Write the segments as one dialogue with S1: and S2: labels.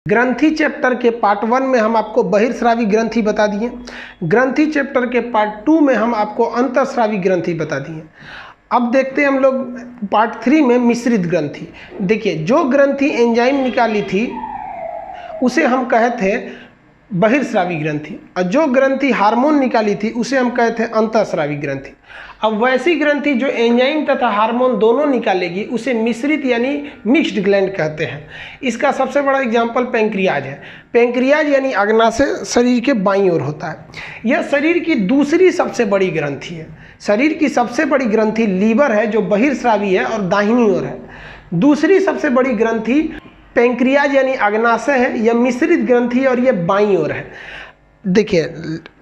S1: ग्रंथि चैप्टर के पार्ट 1 में हम आपको बहिर्स्रावी ग्रंथि बता दिए। ग्रंथि चैप्टर के पार्ट 2 में हम आपको अंतःस्रावी ग्रंथि बता दिए। अब देखते हैं हम लोग पार्ट 3 में मिश्रित ग्रंथि। देखिए, जो ग्रंथि एंजाइम निकाली थी उसे हम कहे थे बहिर्स्रावी ग्रंथि, और जो ग्रंथि हार्मोन निकाली थी उसे हम कहे थे अंतःस्रावी ग्रंथि। अब वैसी ग्रंथि जो एंजाइम तथा हार्मोन दोनों निकालेगी उसे मिश्रित यानी मिक्स्ड ग्लैंड कहते हैं। इसका सबसे बड़ा एग्जाम्पल पैंक्रियाज है। पैंक्रियाज यानी अग्नाशय शरीर के बाईं ओर होता है। यह शरीर की दूसरी सबसे बड़ी ग्रंथि है। शरीर की सबसे बड़ी ग्रंथि लीवर है जो बहिर्स्रावी है और दाहिनी ओर है। दूसरी सबसे बड़ी ग्रंथि पैंक्रियाज यानी अग्नाशय है, यह मिश्रित ग्रंथि है और यह बाईं ओर है। देखिए,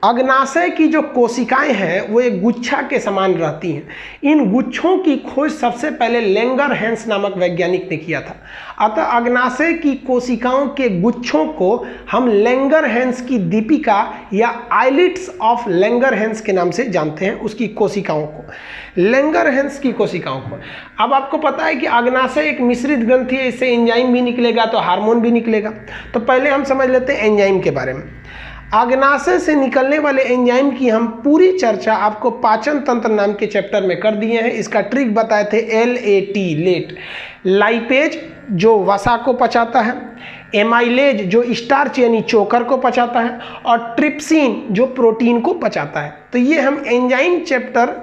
S1: अग्नाशय की जो कोशिकाएं हैं वो एक गुच्छा के समान रहती हैं। इन गुच्छों की खोज सबसे पहले लैंगरहैंस नामक वैज्ञानिक ने किया था। अतः अग्नाशय की कोशिकाओं के गुच्छों को हम लैंगरहैंस की दीपिका या आइलिट्स ऑफ लैंगरहैंस के नाम से जानते हैं। उसकी कोशिकाओं को, लैंगरहैंस की कोशिकाओं को। अब आपको पता है कि अग्नाशय एक मिश्रित ग्रंथि है, इससे एंजाइम भी निकलेगा तो हार्मोन भी निकलेगा। तो पहले हम समझ लेते हैं एंजाइम के बारे में। अग्नाशय से निकलने वाले एंजाइम की हम पूरी चर्चा आपको पाचन तंत्र नाम के चैप्टर में कर दिए हैं। इसका ट्रिक बताए थे LAT, लेट। लाइपेज जो वसा को पचाता है, एमाइलेज जो स्टार्च यानी चोकर को पचाता है, और ट्रिप्सिन जो प्रोटीन को पचाता है। तो ये हम एंजाइम चैप्टर,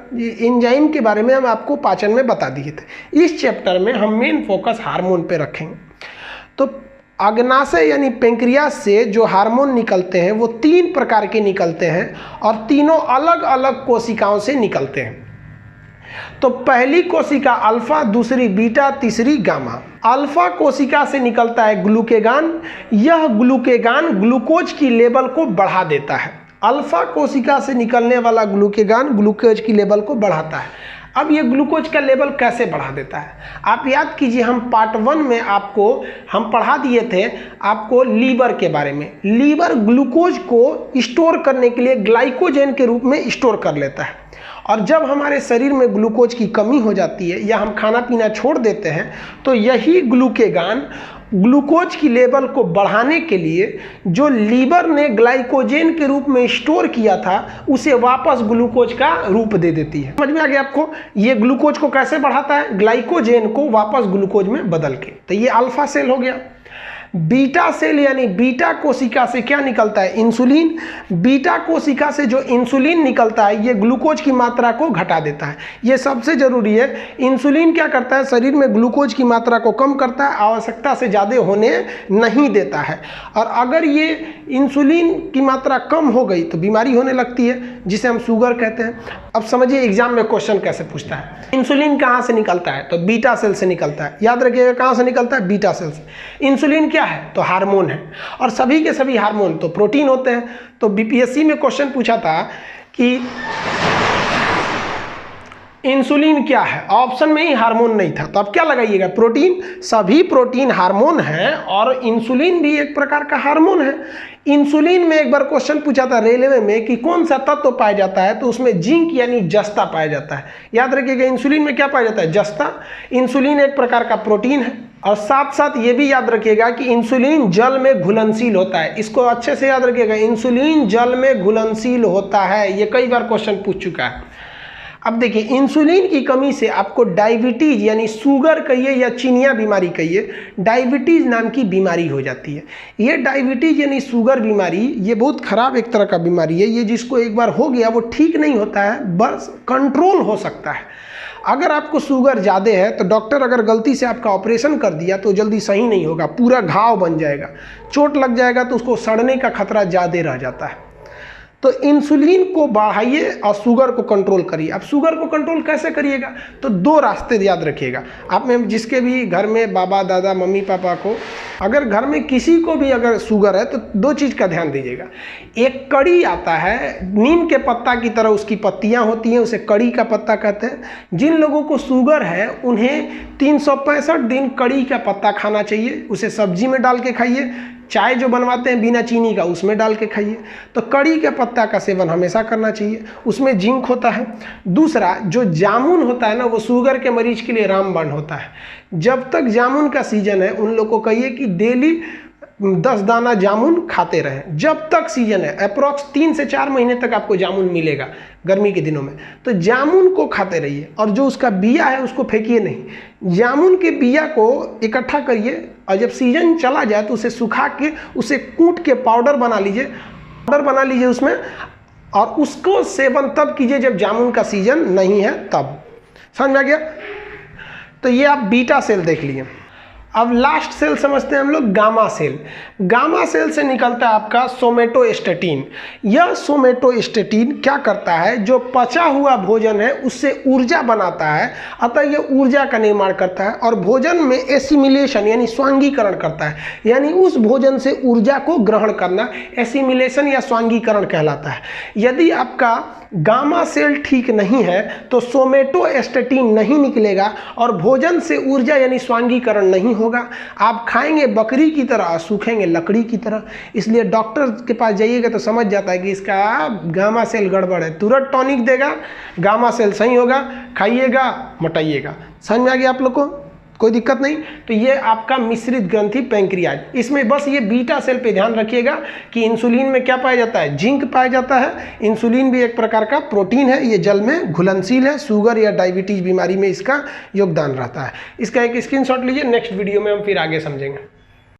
S1: एंजाइम के बारे में हम आपको पाचन में बता दिए थे। इस चैप्टर में हम मेन फोकस हार्मोन पे रखेंगे। तो अग्नाशय यानी पैंक्रियाज से जो हार्मोन निकलते हैं वो 3 प्रकार के निकलते हैं और तीनों अलग अलग कोशिकाओं से निकलते हैं। तो पहली कोशिका अल्फा, दूसरी बीटा, तीसरी गामा। अल्फा कोशिका से निकलता है ग्लूकेगान। यह ग्लूकेगान ग्लूकोज की लेवल को बढ़ा देता है। अल्फा कोशिका से निकलने वाला ग्लूकेगान ग्लूकोज की लेवल को बढ़ाता है। अब ये ग्लूकोज का लेवल कैसे बढ़ा देता है? आप याद कीजिए, हम पार्ट 1 में आपको हम पढ़ा दिए थे आपको लीवर के बारे में। लीवर ग्लूकोज को स्टोर करने के लिए ग्लाइकोजन के रूप में स्टोर कर लेता है, और जब हमारे शरीर में ग्लूकोज की कमी हो जाती है या हम खाना पीना छोड़ देते हैं तो यही ग्लूकेगान ग्लूकोज की लेवल को बढ़ाने के लिए जो लीवर ने ग्लाइकोजन के रूप में स्टोर किया था उसे वापस ग्लूकोज का रूप दे देती है। समझ में आ गया आपको? ये ग्लूकोज को कैसे बढ़ाता है? ग्लाइकोजन को वापस ग्लूकोज में बदल के। तो ये अल्फा सेल हो गया। बीटा सेल यानी बीटा कोशिका से क्या निकलता है? इंसुलिन। बीटा कोशिका से जो इंसुलिन निकलता है ये ग्लूकोज की मात्रा को घटा देता है। ये सबसे जरूरी है। इंसुलिन क्या करता है? शरीर में ग्लूकोज की मात्रा को कम करता है, आवश्यकता से ज़्यादा होने नहीं देता है। और अगर ये इंसुलिन की मात्रा कम हो गई तो बीमारी होने लगती है, जिसे हम शुगर कहते हैं। अब समझिए एग्जाम में क्वेश्चन कैसे पूछता है। इंसुलिन कहाँ से निकलता है? तो बीटा सेल से निकलता है। याद रखिएगा, कहाँ से निकलता है? बीटा सेल से। इंसुलिन क्या है? तो हार्मोन है, और सभी के सभी हार्मोन तो प्रोटीन होते हैं। तो बीपीएससी में क्वेश्चन पूछा था कि इंसुलिन क्या है, ऑप्शन में ही हार्मोन नहीं था, तो अब क्या लगाइएगा? प्रोटीन। सभी प्रोटीन हार्मोन है और इंसुलिन भी एक प्रकार का हार्मोन है। इंसुलिन में एक बार क्वेश्चन पूछा था रेलवे में कि कौन सा तत्व पाया जाता है, तो उसमें जिंक यानी जस्ता पाया जाता है। याद रखिएगा, इंसुलिन में क्या पाया जाता है? जस्ता। इंसुलिन एक प्रकार का प्रोटीन है, और साथ साथ ये भी याद रखिएगा कि इंसुलिन जल में घुलनशील होता है। इसको अच्छे से याद रखिएगा, इंसुलिन जल में घुलनशील होता है। ये कई बार क्वेश्चन पूछ चुका है। अब देखिए, इंसुलिन की कमी से आपको डायबिटीज यानी शुगर कहिए या चिनिया बीमारी कहिए, डायबिटीज नाम की बीमारी हो जाती है। ये डायबिटीज यानी शुगर बीमारी ये बहुत खराब एक तरह का बीमारी है। ये जिसको एक बार हो गया वो ठीक नहीं होता है, बस कंट्रोल हो सकता है। अगर आपको शुगर ज़्यादा है तो डॉक्टर अगर गलती से आपका ऑपरेशन कर दिया तो जल्दी सही नहीं होगा, पूरा घाव बन जाएगा, चोट लग जाएगा तो उसको सड़ने का खतरा ज़्यादा रह जाता है। तो इंसुलिन को बढ़ाइए और शुगर को कंट्रोल करिए। अब शुगर को कंट्रोल कैसे करिएगा? तो 2 रास्ते याद रखिएगा। आप में जिसके भी घर में बाबा दादा मम्मी पापा को, अगर घर में किसी को भी अगर शुगर है तो 2 चीज़ का ध्यान दीजिएगा। एक कड़ी आता है, नीम के पत्ता की तरह उसकी पत्तियां होती हैं, उसे कड़ी का पत्ता कहते हैं। जिन लोगों को शुगर है उन्हें 365 दिन कड़ी का पत्ता खाना चाहिए। उसे सब्जी में डाल के खाइए, चाय जो बनवाते हैं बिना चीनी का उसमें डाल के खाइए। तो कड़ी के पत्ता का सेवन हमेशा करना चाहिए, उसमें जिंक होता है। दूसरा, जो जामुन होता है ना, वो शुगर के मरीज के लिए रामबाण होता है। जब तक जामुन का सीजन है उन लोग को कहिए कि डेली 10 दाना जामुन खाते रहें जब तक सीजन है। अप्रॉक्स 3 से 4 महीने तक आपको जामुन मिलेगा गर्मी के दिनों में, तो जामुन को खाते रहिए। और जो उसका बिया है उसको फेंकिए नहीं, जामुन के बिया को इकट्ठा करिए और जब सीजन चला जाए तो उसे सुखा के उसे कूट के पाउडर बना लीजिए उसमें, और उसको सेवन तब कीजिए जब जामुन का सीजन नहीं है तब। समझ में आ गया? तो ये आप बीटा सेल देख लिए। अब लास्ट सेल समझते हैं हम लोग गामा सेल। गामा सेल से निकलता है आपका सोमेटोस्टेटिन। यह सोमेटोस्टेटिन क्या करता है, जो पचा हुआ भोजन है उससे ऊर्जा बनाता है, अतः यह ऊर्जा का निर्माण करता है और भोजन में एसिमिलेशन यानी स्वांगीकरण करता है, यानी उस भोजन से ऊर्जा को ग्रहण करना एसिमिलेशन या स्वांगीकरण कहलाता है। यदि आपका गामा सेल ठीक नहीं है तो सोमेटोस्टेटिन नहीं निकलेगा और भोजन से ऊर्जा यानी स्वांगीकरण नहीं होगा। आप खाएंगे बकरी की तरह, सूखेंगे लकड़ी की तरह। इसलिए डॉक्टर के पास जाइएगा तो समझ जाता है कि इसका गामा सेल गड़बड़ है, तुरंत टॉनिक देगा, गामा सेल सही होगा, खाइएगा मोटाइएगा। समझ में आ गया आप लोग को? कोई दिक्कत नहीं। तो ये आपका मिश्रित ग्रंथि पैंक्रियाज, इसमें बस ये बीटा सेल पे ध्यान रखिएगा कि इंसुलिन में क्या पाया जाता है, जिंक पाया जाता है। इंसुलिन भी एक प्रकार का प्रोटीन है, ये जल में घुलनशील है, शुगर या डायबिटीज बीमारी में इसका योगदान रहता है। इसका एक स्क्रीनशॉट लीजिए, नेक्स्ट वीडियो में हम फिर आगे समझेंगे।